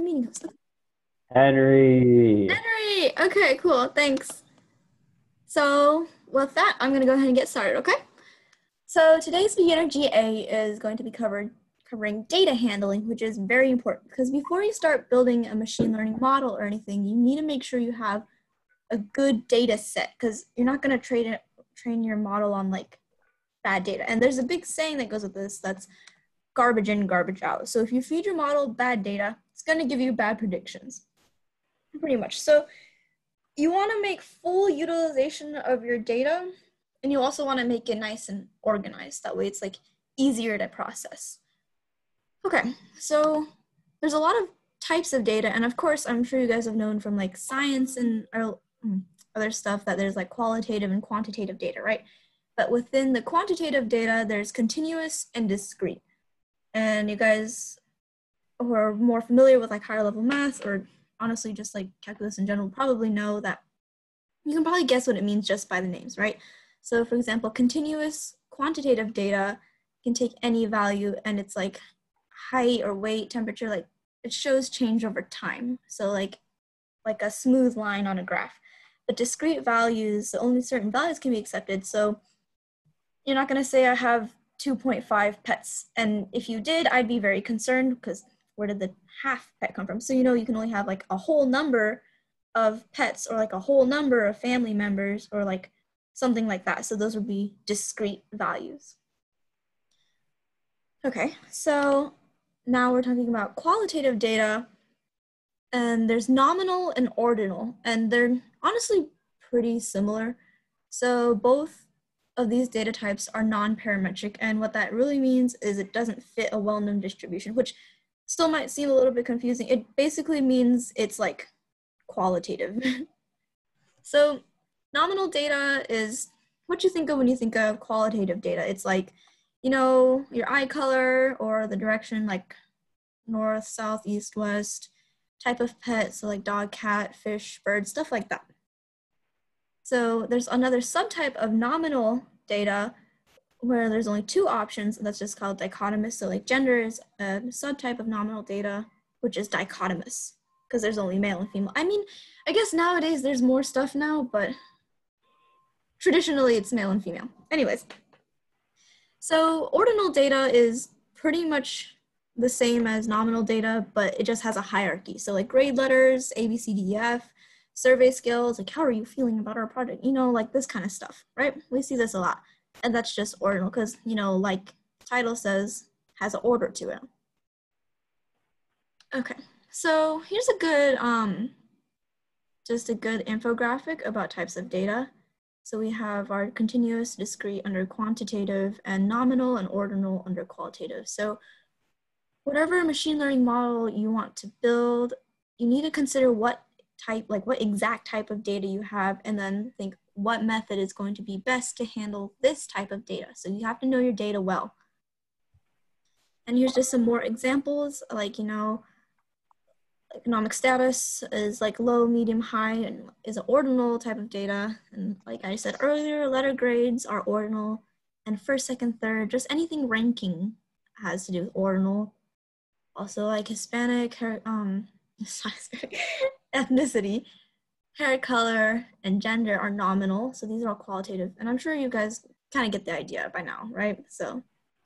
Meeting host. Henry. Henry! Okay, cool. Thanks. So with that, I'm going to go ahead and get started, okay? So today's beginner GA is going to be covering data handling, which is very important because before you start building a machine learning model or anything, you need to make sure you have a good data set because you're not going to train your model on like bad data. And there's a big saying that goes with this that's garbage in, garbage out. So if you feed your model bad data, it's going to give you bad predictions. Pretty much. So you want to make full utilization of your data, and you also want to make it nice and organized. That way it's like easier to process. Okay, so there's a lot of types of data, and of course, I'm sure you guys have known from like science and other stuff that there's like qualitative and quantitative data, right? But within the quantitative data, there's continuous and discrete. And you guys who are more familiar with like higher level math or honestly just like calculus in general probably know that you can probably guess what it means just by the names, right? So for example, continuous quantitative data can take any value and it's like height or weight, temperature, like it shows change over time. So like a smooth line on a graph. But discrete values, only certain values can be accepted. So you're not gonna say I have 2.5 pets. And if you did, I'd be very concerned because where did the half pet come from? So you can only have like a whole number of pets or like a whole number of family members or like something like that. So those would be discrete values. Okay, so now we're talking about qualitative data, and there's nominal and ordinal, and they're honestly pretty similar. So both of these data types are non-parametric, and what that really means is it doesn't fit a well-known distribution, which still might seem a little bit confusing. It basically means it's like qualitative. So nominal data is what you think of when you think of qualitative data. It's like, your eye color or the direction, like north, south, east, west, type of pet, so like dog, cat, fish, bird, stuff like that. So there's another subtype of nominal data where there's only two options, and that's just called dichotomous. So like gender is a subtype of nominal data, which is dichotomous because there's only male and female. I mean, I guess nowadays there's more stuff now, but traditionally it's male and female. Anyways, so ordinal data is pretty much the same as nominal data, but it just has a hierarchy. So like grade letters, A, B, C, D, E, F, survey skills, like how are you feeling about our project? Like this kind of stuff, right? We see this a lot. And that's just ordinal because, like title says, has an order to it. Okay, so here's a good, just a good infographic about types of data. So we have our continuous, discrete under quantitative, and nominal and ordinal under qualitative. So whatever machine learning model you want to build, you need to consider what exact type of data you have, and then think what method is going to be best to handle this type of data. So you have to know your data well. And here's just some more examples, like, economic status is like low, medium, high, and is an ordinal type of data. And like I said earlier, letter grades are ordinal, and first, second, third, just anything ranking has to do with ordinal. Also like Hispanic, ethnicity, hair color, and gender are nominal. So these are all qualitative. And I'm sure you guys kind of get the idea by now, right? So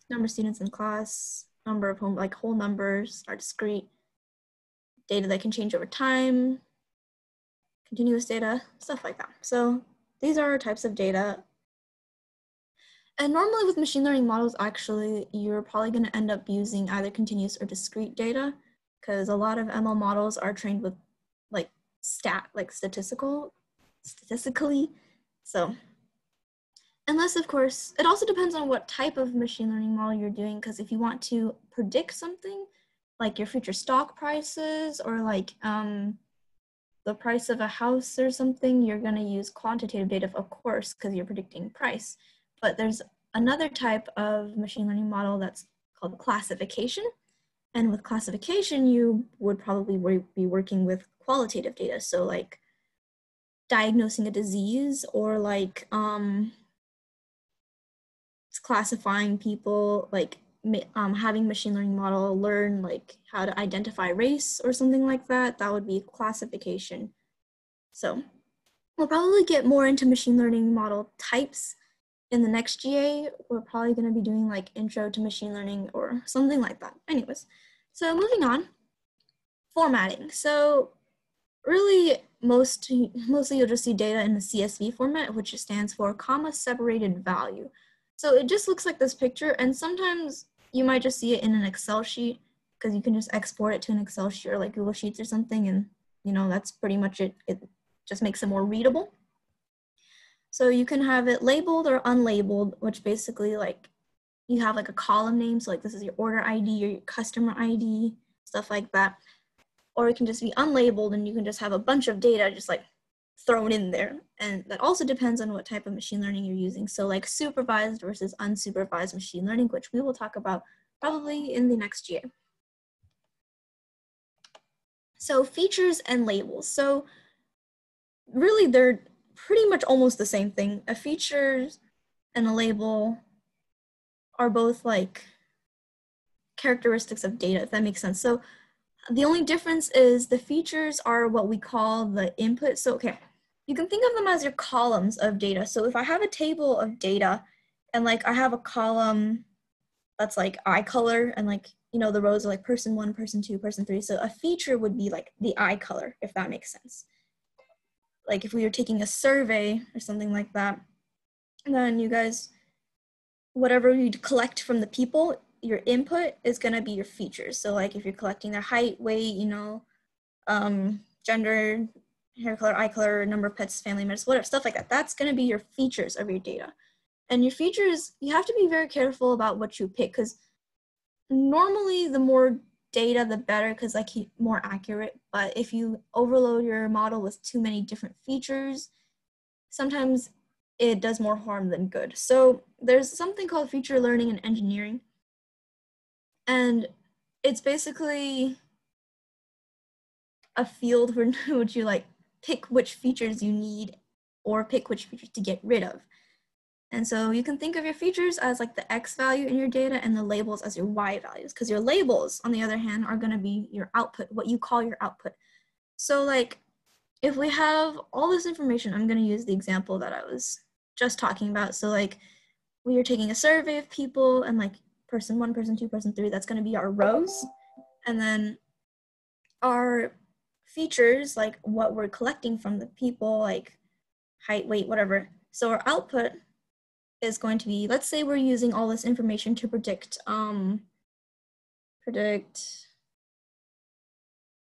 number of students in class, number of whole numbers are discrete. Data that can change over time, continuous data, stuff like that. So these are types of data. And normally with machine learning models, actually, you're probably going to end up using either continuous or discrete data because a lot of ML models are trained with statistically. So unless, of course, it also depends on what type of machine learning model you're doing, because if you want to predict something, like your future stock prices or like the price of a house or something, you're going to use quantitative data, of course, because you're predicting price. But there's another type of machine learning model that's called classification. And with classification, you would probably be working with qualitative data. So like diagnosing a disease or like classifying people, like having machine learning model learn like how to identify race or something like that, that would be classification. So we'll probably get more into machine learning model types in the next GA. We're probably going to be doing like intro to machine learning or something like that. Anyways, so moving on, formatting. So really mostly you'll just see data in the CSV format, which stands for comma separated value. So it just looks like this picture, and sometimes you might just see it in an Excel sheet because you can just export it to an Excel sheet or like Google Sheets or something, and you know, that's pretty much it. It just makes it more readable. So you can have it labeled or unlabeled, which basically like you have like a column name. So like this is your order ID or your customer ID, stuff like that. Or it can just be unlabeled and you can just have a bunch of data just like thrown in there. And that also depends on what type of machine learning you're using. So like supervised versus unsupervised machine learning, which we will talk about probably in the next year. So features and labels. So really they're pretty much almost the same thing. A feature and a label are both like characteristics of data, if that makes sense. So the only difference is the features are what we call the input. So, okay, you can think of them as your columns of data. So if I have a table of data and like I have a column that's like eye color and like, you know, the rows are like person 1, person 2, person 3. So a feature would be like the eye color, if that makes sense. Like if we were taking a survey or something like that, then you guys, whatever you collect from the people, your input is going to be your features. So like if you're collecting their height, weight, you know, gender, hair color, eye color, number of pets, family members, whatever, stuff like that, that's going to be your features of your data. And your features, you have to be very careful about what you pick, because normally the more data, the better, because like more accurate. But if you overload your model with too many different features, sometimes it does more harm than good. So there's something called feature learning and engineering. And it's basically a field where would you like pick which features you need or pick which features to get rid of. And so you can think of your features as like the X value in your data and the labels as your Y values, because your labels, on the other hand, are going to be your output, what you call your output. So like if we have all this information, I'm going to use the example that I was just talking about. So like we are taking a survey of people and like person 1, person 2, person 3, that's going to be our rows. And then our features, like what we're collecting from the people, like height, weight, whatever. So our output is going to be, let's say we're using all this information to predict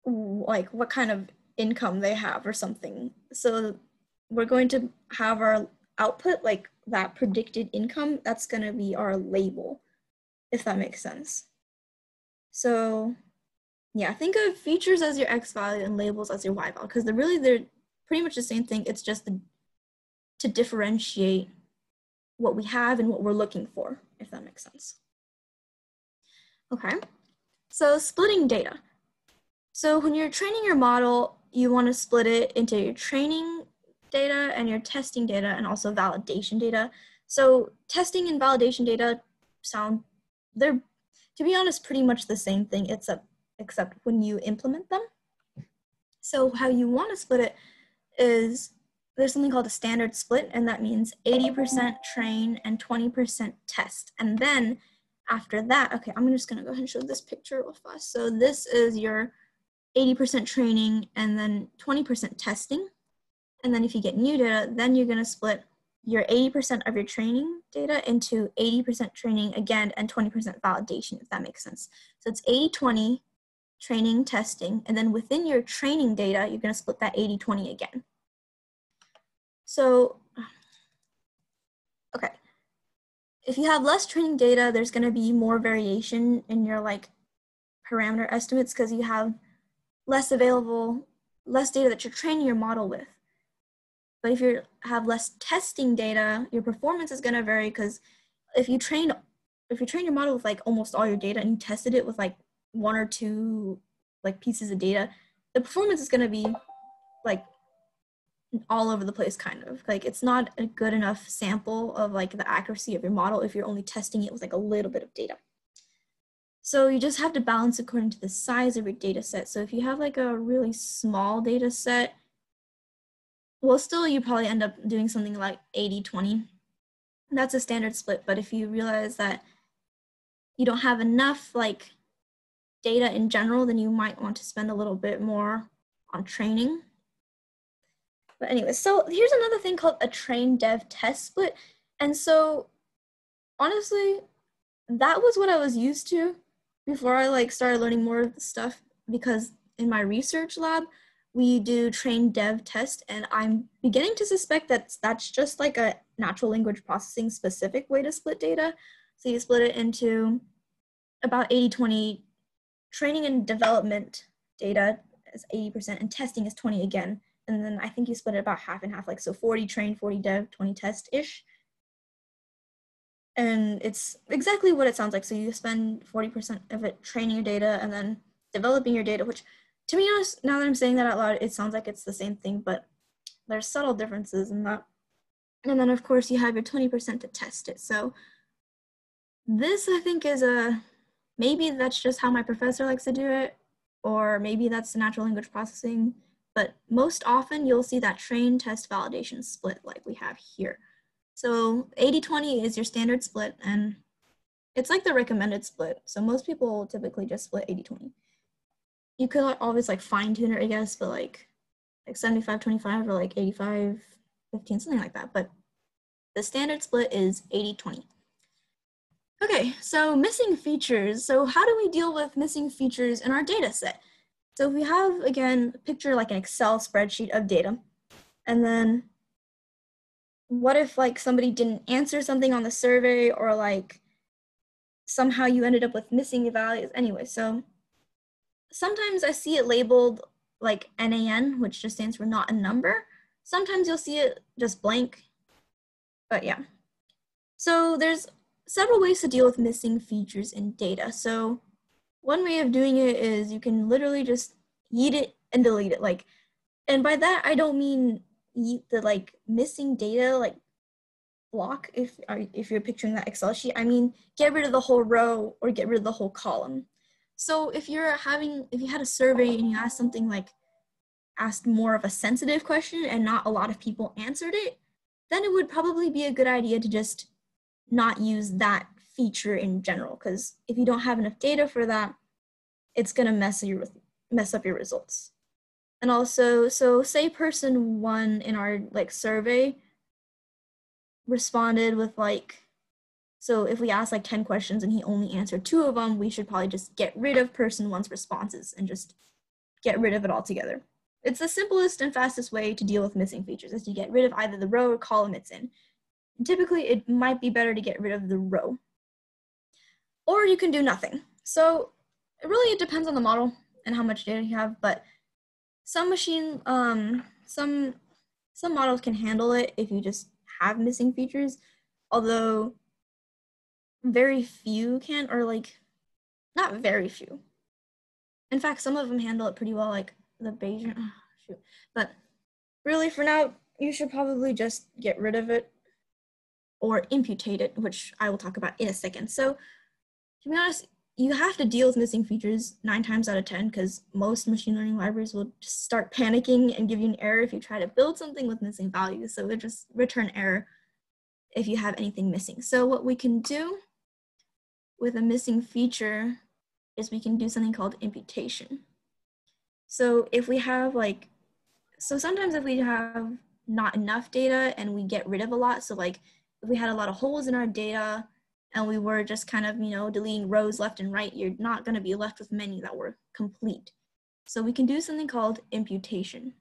like what kind of income they have or something. So we're going to have our output, like that predicted income, that's going to be our label, if that makes sense. So yeah, think of features as your X value and labels as your Y value, because they're pretty much the same thing. It's just to differentiate what we have and what we're looking for, if that makes sense. Okay, so splitting data. So when you're training your model, you want to split it into your training data and your testing data and also validation data. So testing and validation data they're, to be honest, pretty much the same thing, except when you implement them. So how you want to split it is there's something called a standard split, and that means 80% train and 20% test. And then after that, okay, I'm just gonna go ahead and show this picture real fast. So this is your 80% training and then 20% testing. And then if you get new data, then you're gonna split your 80% of your training data into 80% training again and 20% validation, if that makes sense. So it's 80-20 training, testing, and then within your training data, you're gonna split that 80-20 again. So, okay, if you have less training data, there's gonna be more variation in your like parameter estimates because you have less data that you're training your model with. But if you have less testing data, your performance is gonna vary, because if you train your model with like almost all your data and you tested it with like 1 or 2 like pieces of data, the performance is gonna be like all over the place, kind of. Like it's not a good enough sample of like the accuracy of your model if you're only testing it with like a little bit of data. So you just have to balance according to the size of your data set. So if you have like a really small data set, well, still you probably end up doing something like 80-20. That's a standard split. But if you realize that you don't have enough like data in general, then you might want to spend a little bit more on training. But anyway, so here's another thing called a train dev test split. And so honestly, that was what I was used to before I like started learning more of the stuff, because in my research lab, we do train dev test, and I'm beginning to suspect that that's just like a natural language processing specific way to split data. So you split it into about 80-20, training and development data is 80% and testing is 20 again. And then I think you split it about half and half, like so 40 train, 40 dev, 20 test-ish. And it's exactly what it sounds like. So you spend 40% of it training your data and then developing your data, which to be honest, now that I'm saying that out loud, it sounds like it's the same thing, but there's subtle differences in that. And then of course you have your 20% to test it. So this I think is maybe that's just how my professor likes to do it, or maybe that's the natural language processing, but most often you'll see that train test validation split like we have here. So 80-20 is your standard split, and it's like the recommended split. So most people typically just split 80-20. You could always like fine tune it, I guess, but like 75-25 or like 85-15, something like that. But the standard split is 80-20. Okay, so missing features. So how do we deal with missing features in our data set? So if we have, again, picture like an Excel spreadsheet of data, and then what if like somebody didn't answer something on the survey, or like somehow you ended up with missing values? Anyway, so sometimes I see it labeled like NaN, which just stands for not a number. Sometimes you'll see it just blank, but yeah. So there's several ways to deal with missing features in data. So one way of doing it is you can literally just yeet it and delete it. Like, and by that, I don't mean yeet the like missing data like block if you're picturing that Excel sheet. I mean, get rid of the whole row or get rid of the whole column. So if you had a survey and you asked something like, asked more of a sensitive question and not a lot of people answered it, then it would probably be a good idea to just not use that feature in general, because if you don't have enough data for that, it's gonna mess up your results. And also, so say person 1 in our like survey responded with like, so if we ask like 10 questions and he only answered 2 of them, we should probably just get rid of person 1's responses and just get rid of it altogether. It's the simplest and fastest way to deal with missing features, is to get rid of either the row or column it's in. And typically, it might be better to get rid of the row. Or you can do nothing. So it depends on the model and how much data you have, but some models can handle it if you just have missing features, although very few can, or like not very few. In fact, some of them handle it pretty well, like the Bayesian, but really for now, you should probably just get rid of it or imputate it, which I will talk about in a second. So to be honest, you have to deal with missing features 9 times out of 10, because most machine learning libraries will just start panicking and give you an error if you try to build something with missing values. So they just return error if you have anything missing. So what we can do with a missing feature is we can do something called imputation. So if we have like, so sometimes if we have not enough data and we get rid of a lot, so like if we had a lot of holes in our data and we were just kind of, deleting rows left and right, you're not going to be left with many that were complete. So we can do something called imputation,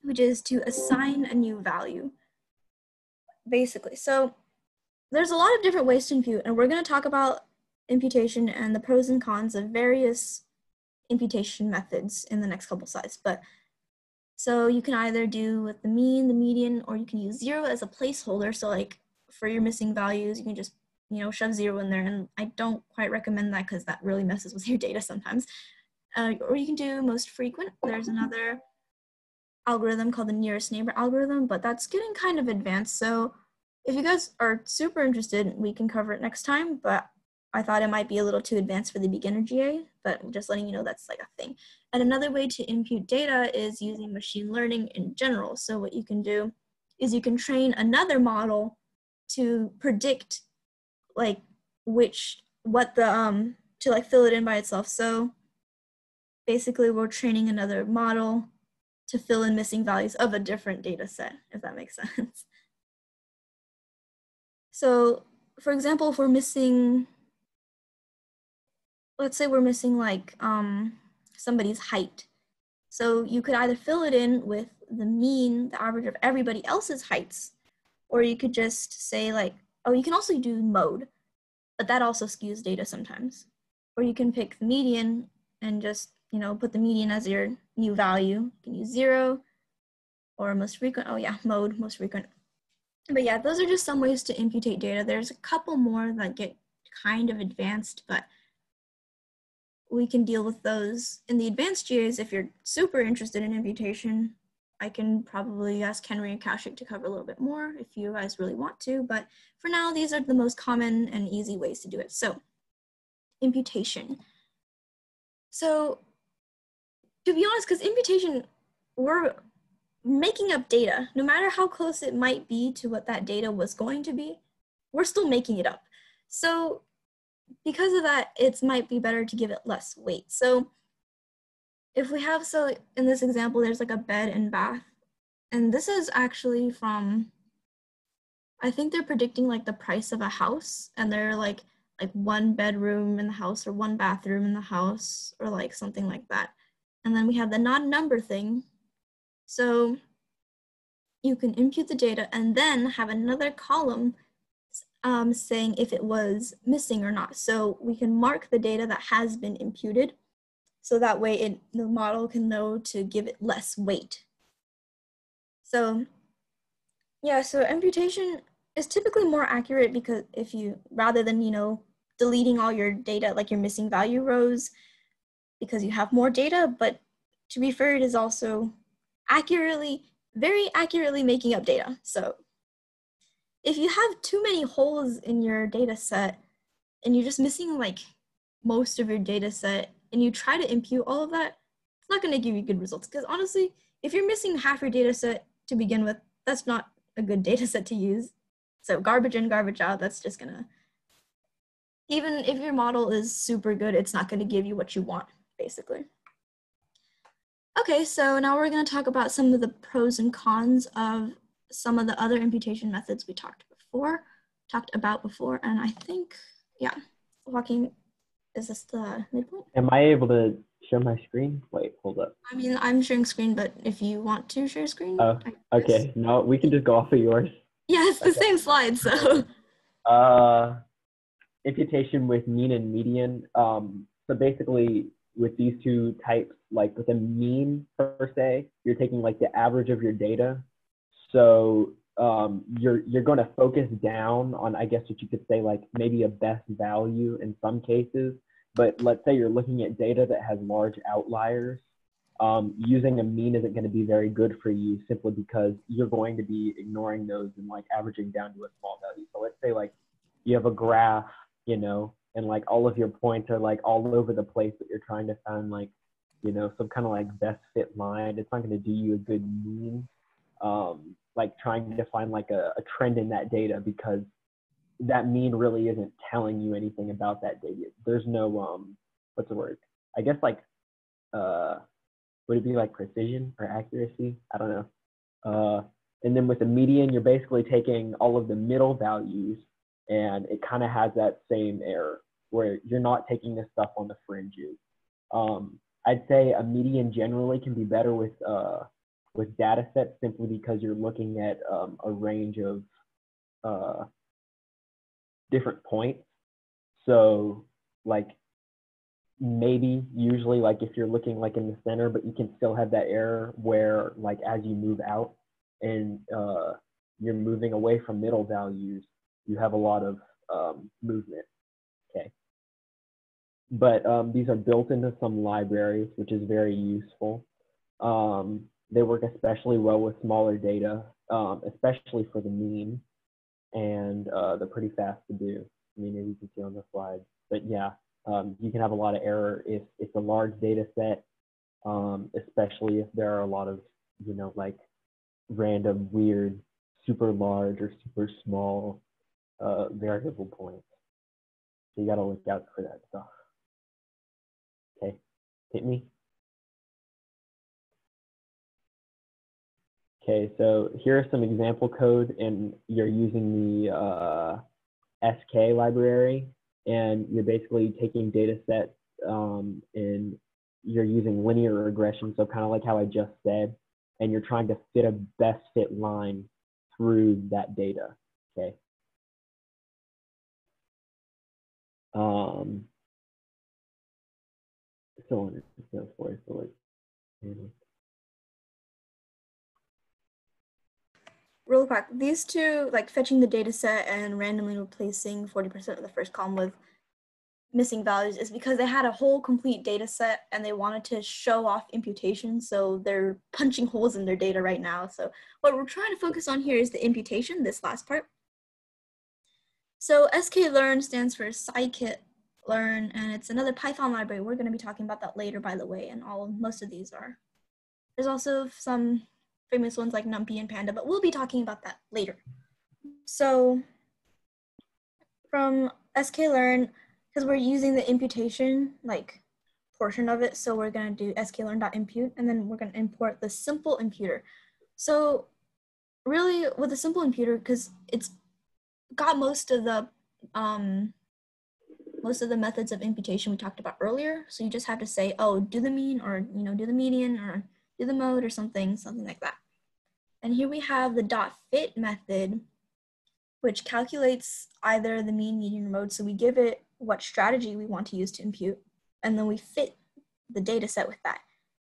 which is to assign a new value, basically. So there's a lot of different ways to impute, and we're going to talk about imputation and the pros and cons of various imputation methods in the next couple slides. But so you can either do with the mean, the median, or you can use 0 as a placeholder. So like for your missing values, you can just, shove 0 in there. And I don't quite recommend that because that really messes with your data sometimes. Or you can do most frequent. There's another algorithm called the nearest neighbor algorithm, but that's getting kind of advanced. So if you guys are super interested, we can cover it next time. But I thought it might be a little too advanced for the beginner GA, but I'm just letting you know that's like a thing. And another way to impute data is using machine learning in general. So what you can do is you can train another model to predict like to like fill it in by itself. So basically we're training another model to fill in missing values of a different data set, if that makes sense. So for example, if we're missing, let's say we're missing like somebody's height. So you could either fill it in with the mean, the average of everybody else's heights, or you could just say like, oh, you can also do mode, but that also skews data sometimes. Or you can pick the median and just, you know, put the median as your new value. You can use 0 or most frequent. Oh yeah, mode, most frequent. But yeah, those are just some ways to imputate data. There's a couple more that get kind of advanced, but we can deal with those in the advanced GAs. If you're super interested in imputation, I can probably ask Henry and Kaushik to cover a little bit more if you guys really want to, but for now, these are the most common and easy ways to do it. So, imputation. So, to be honest, because imputation, we're making up data, no matter how close it might be to what that data was going to be, we're still making it up. So, because of that, it might be better to give it less weight. So if we have, so in this example, there's like a bed and bath, and this is actually from, I think they're predicting like the price of a house, and they're like one bedroom in the house or one bathroom in the house or like something like that. And then we have the non-number thing. So you can impute the data and then have another column saying if it was missing or not. So we can mark the data that has been imputed. So that way the model can know to give it less weight. So yeah, so imputation is typically more accurate because if you, rather than, you know, deleting all your data, like your missing value rows, because you have more data, but to be fair, it is also very accurately making up data. So if you have too many holes in your data set and you're just missing like most of your data set and you try to impute all of that, it's not going to give you good results. Because honestly, if you're missing half your data set to begin with, that's not a good data set to use. So garbage in, garbage out, that's just going to, even if your model is super good, it's not going to give you what you want, basically. Okay, so now we're going to talk about some of the pros and cons of some of the other imputation methods we talked about before, and I think, yeah, Joaquin, is this the midpoint? Am I able to show my screen? Wait, hold up. I mean, I'm sharing screen, but if you want to share screen, Oh, okay. No, we can just go off of yours. Yeah, it's the same slide, so. Imputation with mean and median. So basically, with these two types, like with a mean per se, you're taking like the average of your data. So you're going to focus down on, I guess what you could say, like maybe a best value in some cases. But let's say you're looking at data that has large outliers. Using a mean isn't going to be very good for you simply because you're going to be ignoring those and like averaging down to a small value. So let's say like you have a graph, you know, and like all of your points are like all over the place, but you're trying to find like, you know, some kind of like best fit line. It's not going to do you a good mean. Like trying to find like a trend in that data, because that mean really isn't telling you anything about that data. There's no, what's the word? I guess like, would it be like precision or accuracy? I don't know. And then with the median, you're basically taking all of the middle values, and it kind of has that same error where you're not taking the stuff on the fringes. I'd say a median generally can be better with data sets simply because you're looking at a range of different points. So like maybe usually like if you're looking like in the center, but you can still have that error where like as you move out and you're moving away from middle values, you have a lot of movement. Okay. But these are built into some libraries, which is very useful. They work especially well with smaller data, especially for the mean, and they're pretty fast to do. I mean, as you can see on the slide. but yeah, you can have a lot of error if it's a large data set, especially if there are a lot of, like random, weird, super large or super small variable points. So you got to look out for that stuff. Okay, hit me. Okay, so here are some example code, and you're using the SK library, and you're basically taking data sets and you're using linear regression, so kind of like how I just said, and you're trying to fit a best fit line through that data, okay? So on and so forth. So like, Real quick, these two, like fetching the data set and randomly replacing 40% of the first column with missing values, is because they had a whole complete data set and they wanted to show off imputation. So they're punching holes in their data right now. So what we're trying to focus on here is the imputation, this last part. So sklearn stands for scikit-learn, and it's another Python library. We're going to be talking about that later, by the way, and most of these are. There's also some famous ones like NumPy and Panda, but we'll be talking about that later. So from sklearn, because we're using the imputation like portion of it, so we're going to do sklearn.impute, and then we're going to import the simple imputer. So really with the simple imputer, because it's got most of the methods of imputation we talked about earlier. So you just have to say, oh, do the mean, or do the median, or do the mode, or something like that. And here we have the .fit method, which calculates either the mean, median, or mode. So we give it what strategy we want to use to impute, and then we fit the data set with that.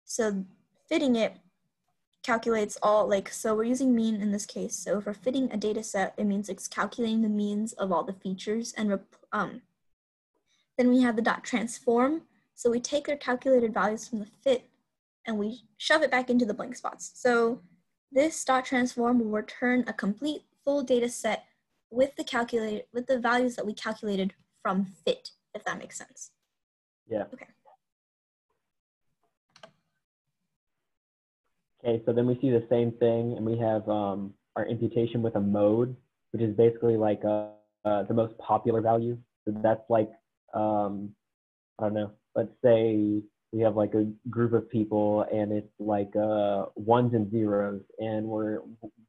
So fitting it calculates all, so we're using mean in this case. So if we're fitting a data set, it means it's calculating the means of all the features. And then we have the .transform. So we take their calculated values from the fit and we shove it back into the blank spots. So this .transform will return a complete full data set with the values that we calculated from fit, if that makes sense. Yeah. Okay. Okay, so then we see the same thing, and we have our imputation with a mode, which is basically like the most popular value. So that's like, I don't know, let's say we have like a group of people and it's like ones and zeros, and we're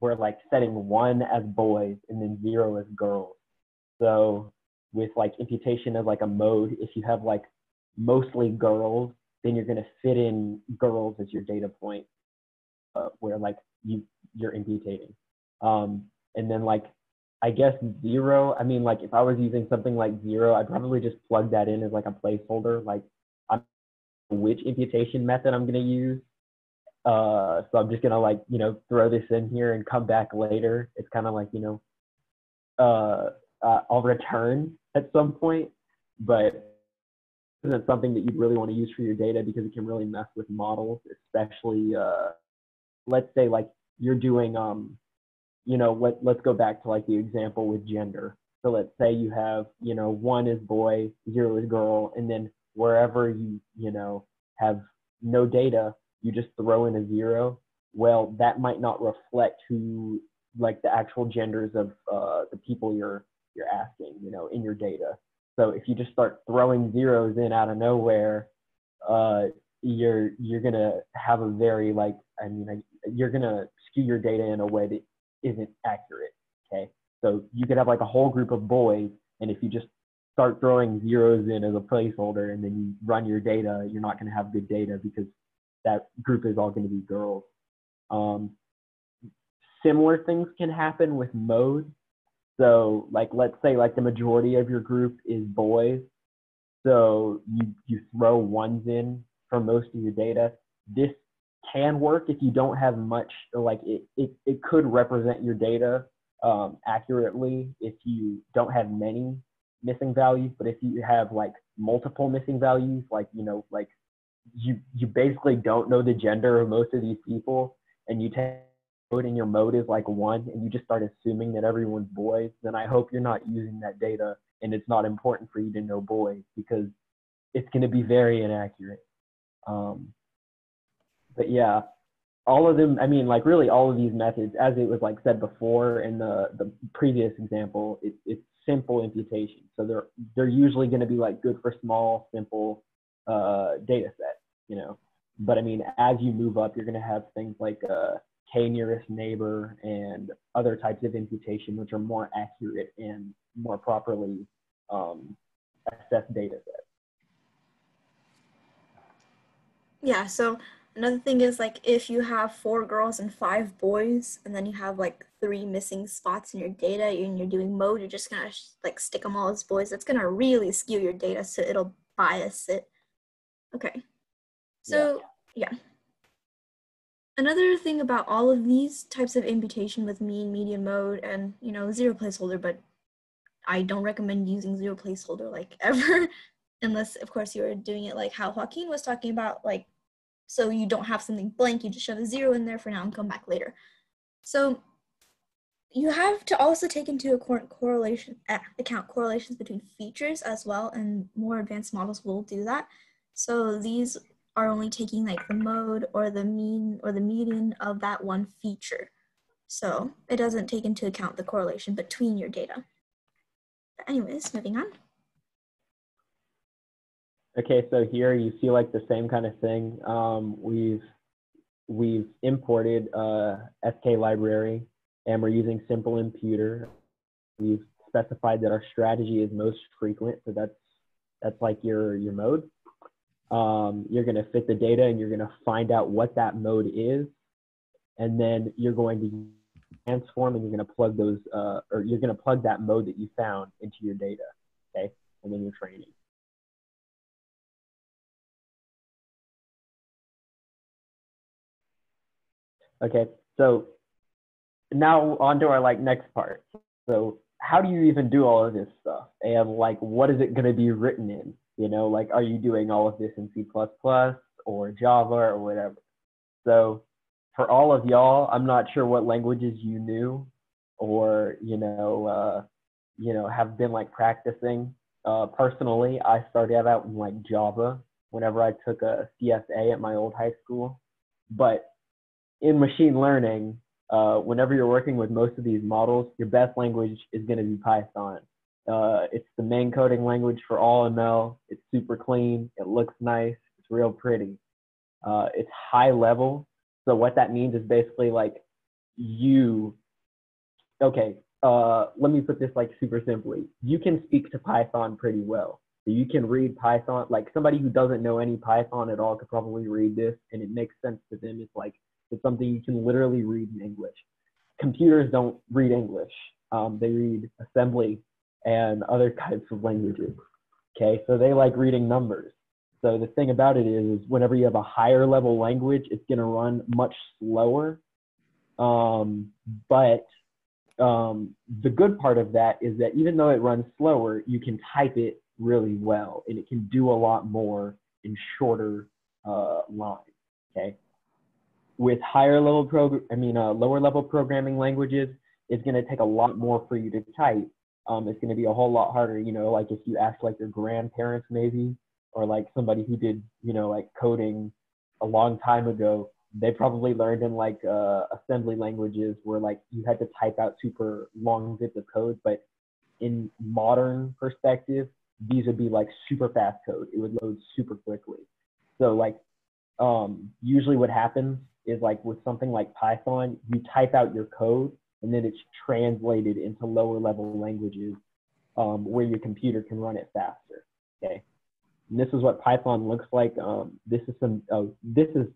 like setting 1 as boys and then 0 as girls. So with like imputation as like a mode, if you have like mostly girls, then you're gonna fit in girls as your data point, where like you're imputating. And then like, I guess 0, I mean, like if I was using something like 0, I'd probably just plug that in as like a placeholder. Like I'm which imputation method I'm going to use. So I'm just going to like, throw this in here and come back later. It's kind of like, I'll return at some point, but this isn't something that you'd really want to use for your data because it can really mess with models, especially, let's say like you're doing, let's go back to like the example with gender. So let's say you have, 1 is boy, 0 is girl, and then wherever you, have no data, you just throw in a 0. Well, that might not reflect who, like the actual genders of the people you're asking, in your data. So if you just start throwing zeros in out of nowhere, you're gonna have a very you're gonna skew your data in a way that isn't accurate. Okay, so you could have like a whole group of boys, and if you just start throwing zeros in as a placeholder and then you run your data, you're not going to have good data because that group is all going to be girls. Similar things can happen with mode. So like, let's say like the majority of your group is boys. So you throw ones in for most of your data. This can work if you don't have much, like it could represent your data accurately if you don't have many missing values. But if you have like multiple missing values, like like you basically don't know the gender of most of these people, and you take mode and your mode is like 1, and you just start assuming that everyone's boys, then I hope you're not using that data and it's not important for you to know boy because it's going to be very inaccurate. But yeah, all of them, I mean, like really all of these methods, as it was like said before in the previous example, it's simple imputation. So they're usually going to be like good for small, simple data sets, you know. But I mean, as you move up, you're going to have things like K nearest neighbor and other types of imputation, which are more accurate and more properly assessed data sets. Yeah, so another thing is like if you have 4 girls and 5 boys, and then you have like 3 missing spots in your data and you're doing mode, you're just gonna like stick them all as boys. That's gonna really skew your data, so it'll bias it. Okay, so yeah. Another thing about all of these types of imputation with mean, median, mode, and zero placeholder, but I don't recommend using zero placeholder like ever, unless of course you're doing it like how Joaquin was talking about, like so you don't have something blank, you just shove a 0 in there for now and come back later. So you have to also take into account correlations between features as well, and more advanced models will do that. So these are only taking like the mode or the mean or the median of that one feature. So it doesn't take into account the correlation between your data. But anyways, moving on. Okay, so here you see like the same kind of thing. We've imported SK library, and we're using simple imputer. We've specified that our strategy is most frequent, so that's like your mode. You're going to fit the data, and you're going to find out what that mode is, and then you're going to transform, and you're going to plug those, or you're going to plug that mode that you found into your data, okay, and then you're training. Okay, so now on to our like next part. So how do you even do all of this stuff? And like, what is it going to be written in? You know, like, are you doing all of this in C++ or Java or whatever? So for all of y'all, I'm not sure what languages you knew or, have been like practicing. Personally, I started out in like Java whenever I took a CSA at my old high school. But in machine learning, whenever you're working with most of these models, your best language is going to be Python. It's the main coding language for all ML. It's super clean. It looks nice. It's real pretty. It's high level. So what that means is basically like let me put this like super simply. You can speak to Python pretty well. So you can read Python, like somebody who doesn't know any Python at all could probably read this, and it makes sense to them. It's something you can literally read in English. Computers don't read English. They read assembly and other types of languages. Okay, so they like reading numbers. So the thing about it is whenever you have a higher level language, it's going to run much slower. But the good part of that is that even though it runs slower, you can type it really well, and it can do a lot more in shorter lines. Okay. With lower level programming languages, it's going to take a lot more for you to type. It's going to be a whole lot harder, like if you ask like your grandparents maybe, or like somebody who did, like coding a long time ago, they probably learned in like assembly languages where like you had to type out super long zips of code. But in modern perspective, these would be like super fast code. It would load super quickly. So like usually what happens is like with something like Python, you type out your code and then it's translated into lower level languages where your computer can run it faster. Okay. And this is what Python looks like. This is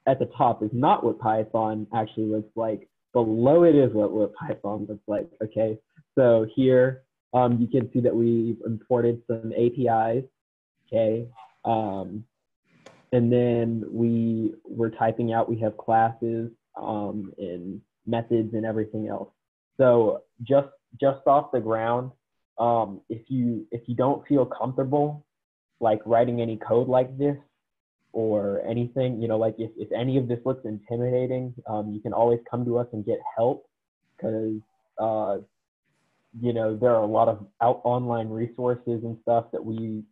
at the top is not what Python actually looks like. Below it is what Python looks like. Okay. So here you can see that we've imported some APIs. Okay. And then we're typing out, we have classes and methods and everything else. So just off the ground, if you don't feel comfortable like writing any code like this or anything, like if any of this looks intimidating, you can always come to us and get help, because you know, there are a lot of online resources and stuff that we've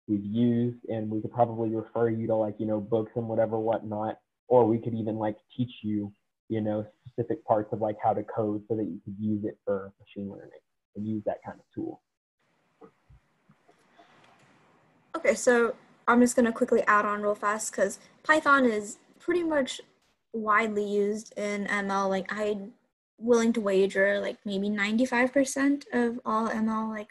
used, and we could probably refer you to, like, you know, books and whatnot, or we could even like teach you, you know, specific parts of like how to code so that you could use it for machine learning and use that kind of tool. Okay, so I'm just gonna quickly add on real fast because Python is pretty much widely used in ML. Like, I'm willing to wager like maybe 95% of all ML like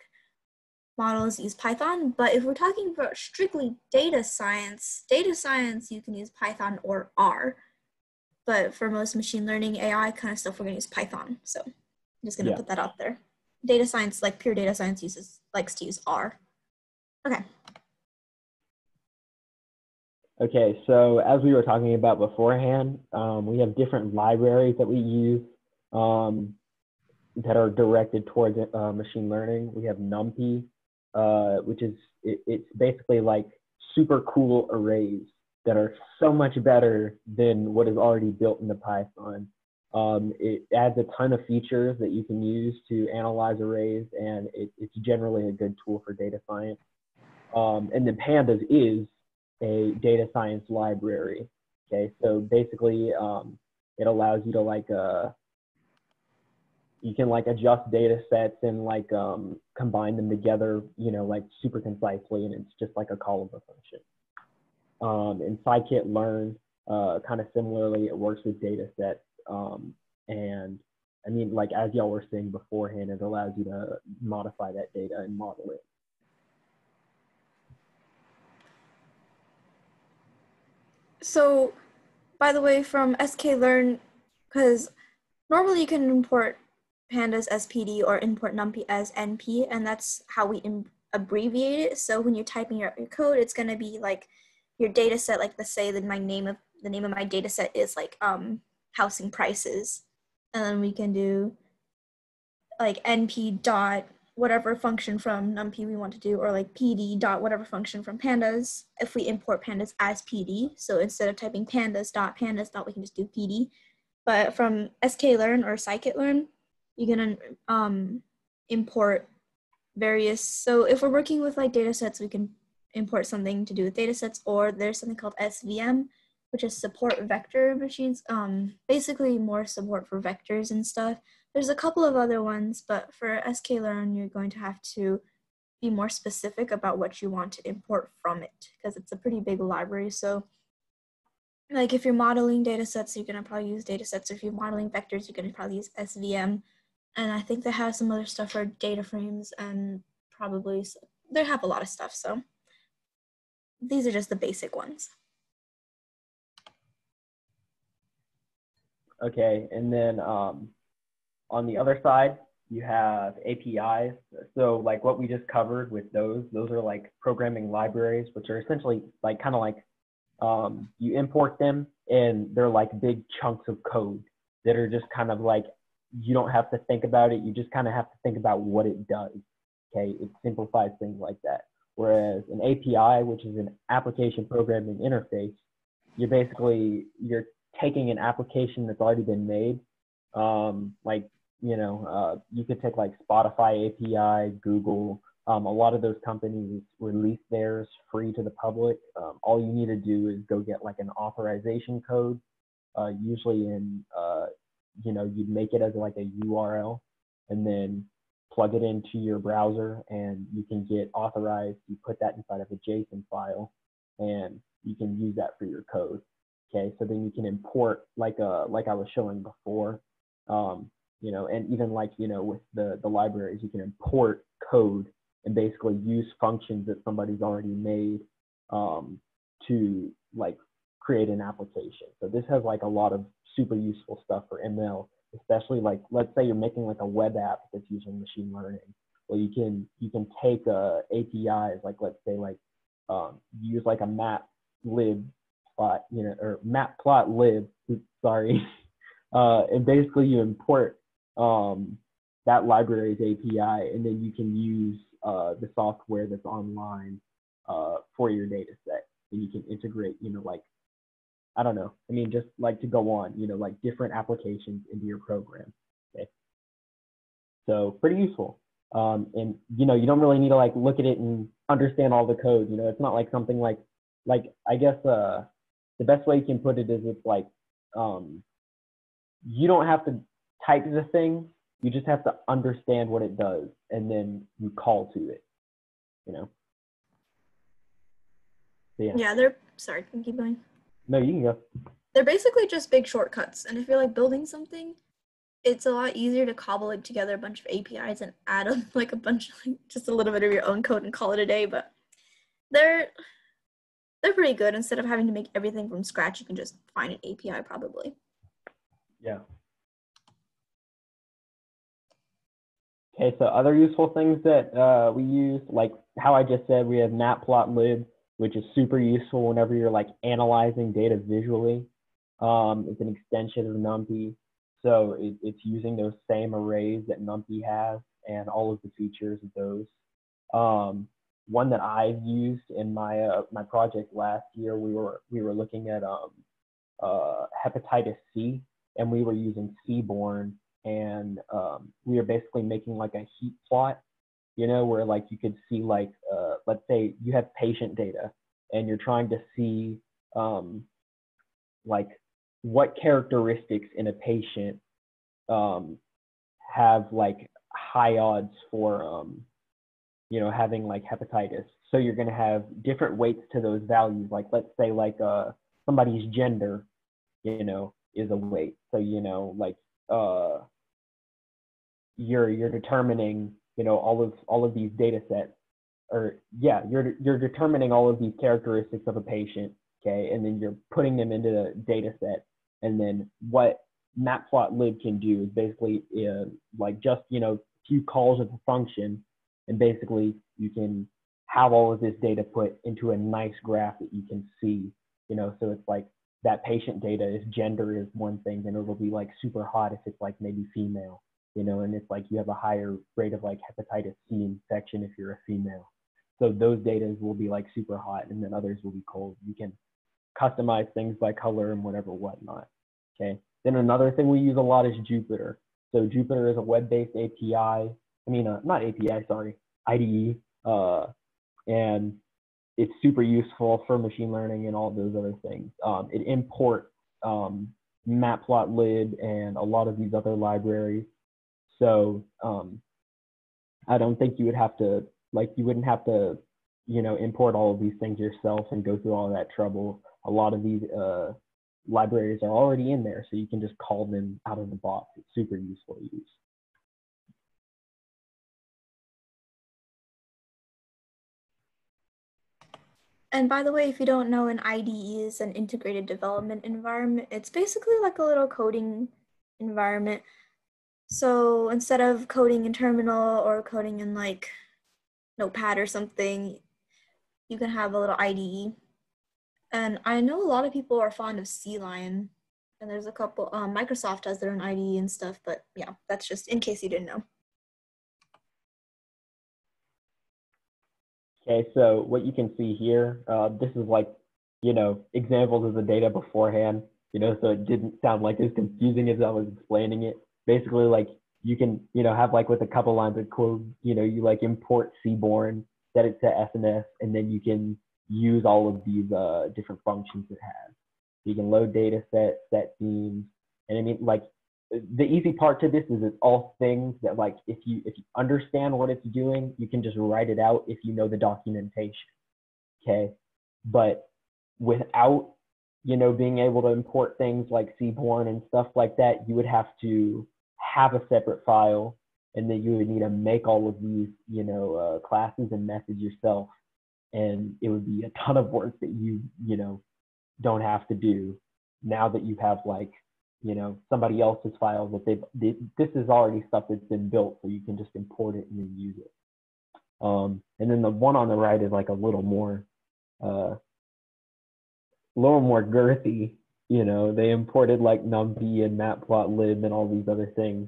models use Python. But if we're talking about strictly data science, you can use Python or R. But for most machine learning AI kind of stuff, we're gonna use Python. So I'm just gonna put that out there. Data science, like pure data science, likes to use R. Okay. Okay, so as we were talking about beforehand, we have different libraries that we use that are directed towards machine learning. We have NumPy, which is, it's basically like super cool arrays that are so much better than what is already built into Python. It adds a ton of features that you can use to analyze arrays, and it's generally a good tool for data science. And then Pandas is a data science library. Okay, so basically it allows you to like you can like adjust data sets and like combine them together, you know, like super concisely, and it's just like a callable function. And scikit-learn, kind of similarly, it works with data sets, and I mean, like as y'all were saying beforehand, it allows you to modify that data and model it. So, by the way, from sklearn, because normally you can import pandas as PD or import numpy as NP, and that's how we abbreviate it. So when you're typing your code, it's going to be like your data set, like let's say that the name of my data set is like housing prices, and then we can do like NP dot whatever function from numpy we want to do, or like PD dot whatever function from pandas if we import pandas as PD. So instead of typing pandas dot, we can just do PD. But from sklearn or scikit-learn, you're gonna import various. So if we're working with like data sets, we can import something to do with data sets, or there's something called SVM, which is support vector machines. Basically more support for vectors and stuff. There's a couple of other ones, but for sklearn, you're going to have to be more specific about what you want to import from it, because it's a pretty big library. So like if you're modeling data sets, you're going to probably use data sets. If you're modeling vectors, you're going to probably use SVM. And I think they have some other stuff for data frames, and probably they have a lot of stuff. So these are just the basic ones. Okay, and then on the other side, you have APIs. So like what we just covered with those are like programming libraries, which are essentially like kind of like you import them, and they're like big chunks of code that are just kind of like, you don't have to think about it. You just kind of have to think about what it does. Okay, it simplifies things like that. Whereas an API, which is an application programming interface, you're taking an application that's already been made. Like, you know, you could take like Spotify API, Google. A lot of those companies release theirs free to the public. All you need to do is go get like an authorization code, usually in, you know, you'd make it as like a URL and then plug it into your browser, and you can get authorized. You put that inside of a JSON file, and you can use that for your code. Okay, so then you can import like I was showing before, you know, and even like, you know, with the libraries, you can import code and basically use functions that somebody's already made to like create an application. So this has like a lot of super useful stuff for ML, especially like, let's say you're making like a web app that's using machine learning. Well, you can take APIs, like let's say like use like a matlib plot, you know, or matplotlib, sorry, and basically you import that library's API, and then you can use the software that's online for your data set, and you can integrate, you know, like, I don't know, I mean, just like to go on, you know, like different applications into your program. Okay. So pretty useful. And you know, you don't really need to like look at it and understand all the code. You know, it's not like something like I guess the best way you can put it is it's like you don't have to type the thing, you just have to understand what it does, and then you call to it. You know. So, yeah. Yeah, they're, sorry, can keep going. No, you can go. They're basically just big shortcuts. And if you're like building something, it's a lot easier to cobble like together a bunch of APIs and add like a bunch of like just a little bit of your own code and call it a day. But they're pretty good. Instead of having to make everything from scratch, you can just find an API probably. Yeah. Okay, so other useful things that we use, like how I just said, we have matplotlib, which is super useful whenever you're like analyzing data visually. It's an extension of NumPy, so it's using those same arrays that NumPy has and all of the features of those. One that I've used in my my project last year, we were looking at hepatitis C, and we were using Seaborn, and we were basically making like a heat plot, you know, where like you could see like let's say you have patient data and you're trying to see like what characteristics in a patient have like high odds for you know, having like hepatitis. So you're going to have different weights to those values. Like let's say like somebody's gender, you know, is a weight. So you know, like you're determining, you know, all of these data sets, or yeah, you're determining all of these characteristics of a patient, okay, and then you're putting them into the data set. And then what matplotlib can do is basically like just, you know, a few calls of a function, and basically you can have all of this data put into a nice graph that you can see, you know. So it's like that patient data, if gender is one thing, then it'll be like super hot if it's like maybe female, you know, and it's like you have a higher rate of like hepatitis C infection if you're a female. So those data will be like super hot, and then others will be cold. You can customize things by color and whatever whatnot. Okay. Then another thing we use a lot is Jupyter. So Jupyter is a web-based API. I mean, not API, sorry, IDE, and it's super useful for machine learning and all those other things. It imports matplotlib and a lot of these other libraries. So I don't think you would have to, like, you wouldn't have to, you know, import all of these things yourself and go through all that trouble. A lot of these libraries are already in there, so you can just call them out of the box. It's super useful to use. And by the way, if you don't know, an IDE is an integrated development environment. It's basically like a little coding environment. So instead of coding in Terminal or coding in like Notepad or something, you can have a little IDE. And I know a lot of people are fond of Sea Lion, and there's a couple, Microsoft has their own IDE and stuff, but yeah, that's just in case you didn't know. Okay, so what you can see here, this is like, you know, examples of the data beforehand, you know, so it didn't sound like as confusing as I was explaining it. Basically, like, you can, you know, have like with a couple lines of code, you know, you like import Seaborn, set it to SNS, and then you can use all of these different functions it has. So you can load data set themes, and I mean, like, the easy part to this is it's all things that, like, if you understand what it's doing, you can just write it out if you know the documentation. Okay, but without, you know, being able to import things like Seaborn and stuff like that, you would have to have a separate file, and then you would need to make all of these, you know, classes and methods yourself, and it would be a ton of work that you know, don't have to do now that you have, like, you know, somebody else's file that this is already stuff that's been built, so you can just import it and then use it. And then the one on the right is like a little more girthy. You know, they imported like NumPy and matplotlib and all these other things.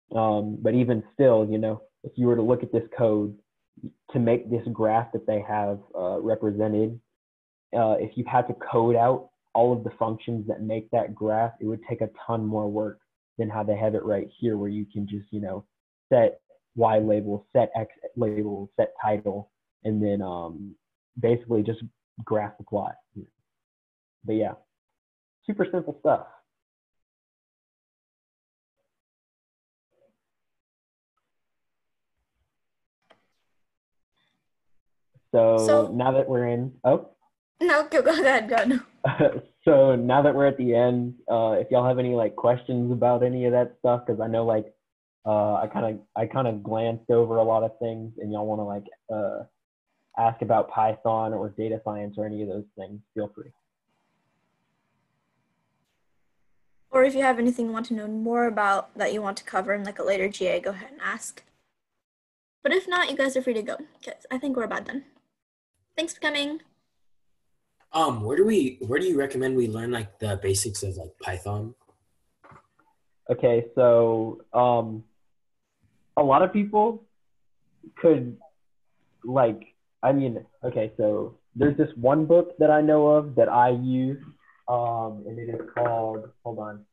But even still, you know, if you were to look at this code to make this graph that they have represented, if you had to code out all of the functions that make that graph, it would take a ton more work than how they have it right here, where you can just, you know, set Y label, set X label, set title, and then basically just graph the plot. But yeah, super simple stuff. So now that we're in, no, go ahead. So now that we're at the end, if y'all have any like questions about any of that stuff, because I know like I kind of glanced over a lot of things, and y'all want to like ask about Python or data science or any of those things, feel free. Or if you have anything you want to know more about that you want to cover in like a later GA, go ahead and ask. But if not, you guys are free to go, because I think we're about done. Thanks for coming. Where do you recommend we learn like the basics of like Python? Okay, so a lot of people could okay, so there's this one book that I know of that I use, and it is called, hold on.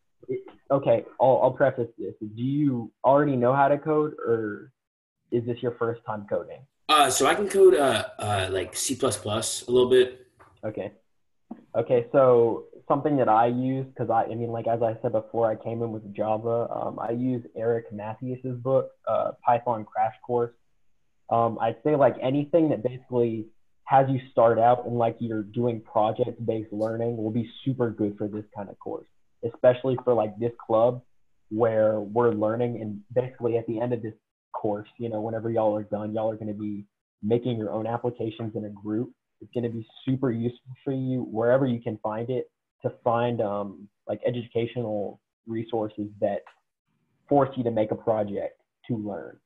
Okay, I'll preface this. Do you already know how to code, or is this your first time coding? So I can code like C++ a little bit. Okay, so something that I use, because like as I said before, I came in with Java. I use Eric Mathias's book, Python Crash Course. I'd say like anything that basically has you start out and like you're doing project-based learning will be super good for this kind of course, especially for like this club where we're learning, and basically at the end of this course, whenever y'all are done, y'all are going to be making your own applications in a group. It's going to be super useful for you wherever you can find it, to find like educational resources that force you to make a project to learn.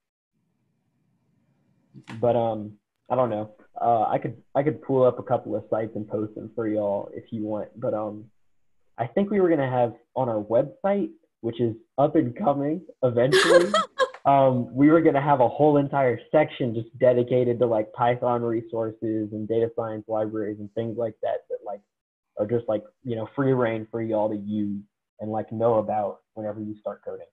But I don't know. I could pull up a couple of sites and post them for y'all if you want. But I think we were gonna have on our website, which is up and coming eventually. We were gonna have a whole entire section just dedicated to like Python resources and data science libraries and things like that like are just like free reign for y'all to use and like know about whenever you start coding.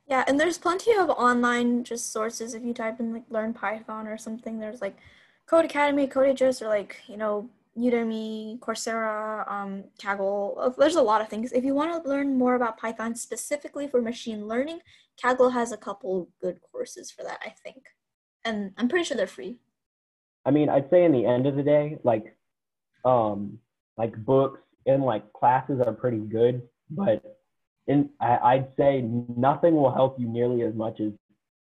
Yeah, and there's plenty of online just sources. If you type in like learn Python or something, there's like Code Academy, Codageous, or like Udemy, Coursera, Kaggle. There's a lot of things. If you want to learn more about Python specifically for machine learning, Kaggle has a couple good courses for that, I think. And I'm pretty sure they're free. I mean, I'd say in the end of the day, like books and like classes are pretty good, but I'd say nothing will help you nearly as much as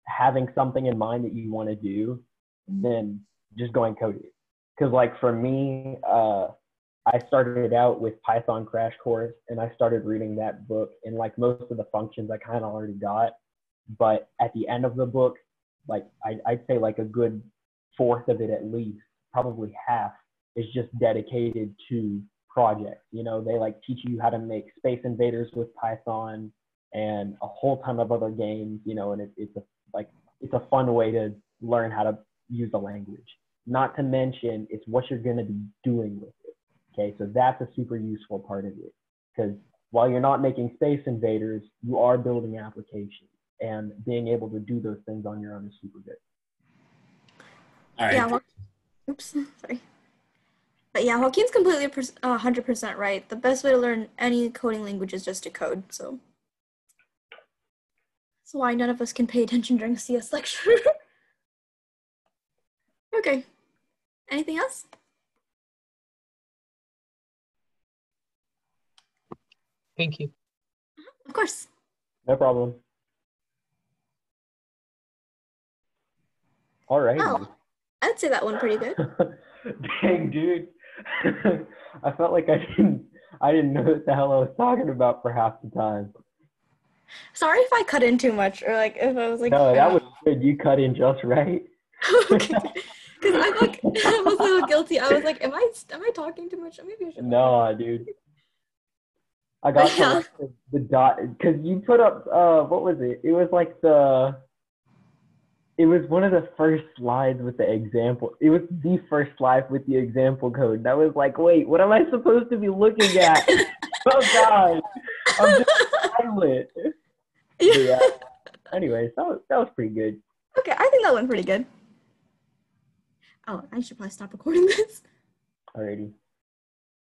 having something in mind that you want to do, than just going code it. Because like for me, I started out with Python Crash Course, and I started reading that book, and like most of the functions I kind of already got. But at the end of the book, like I'd say like a good fourth of it at least, probably half, is just dedicated to projects. They like teach you how to make Space Invaders with Python and a whole ton of other games, and it's a fun way to learn how to use the language. Not to mention, it's what you're going to be doing with it. Okay, so that's a super useful part of it, because while you're not making Space Invaders, you are building applications, and being able to do those things on your own is super good. All right. Yeah. Oops. Sorry. But yeah, Joaquin's completely 100% right. The best way to learn any coding language is just to code. So that's why none of us can pay attention during a CS lecture. Okay. Anything else? Thank you. Of course. No problem. All right. Oh, I'd say that one pretty good. Dang, dude. I felt like I didn't know what the hell I was talking about for half the time. Sorry if I cut in too much, or like if I was like. No, that was good. You cut in just right. Okay. Because I was a little guilty. I was like, am I talking too much? Maybe I should. No, dude. I got the dot, because you put up what was it? It was like it was one of the first slides with the example. It was the first slide with the example code. And I was like, wait, what am I supposed to be looking at? Oh God, I'm just silent. Yeah. Anyways, that was pretty good. Okay, I think that went pretty good. Oh, I should probably stop recording this. Alrighty.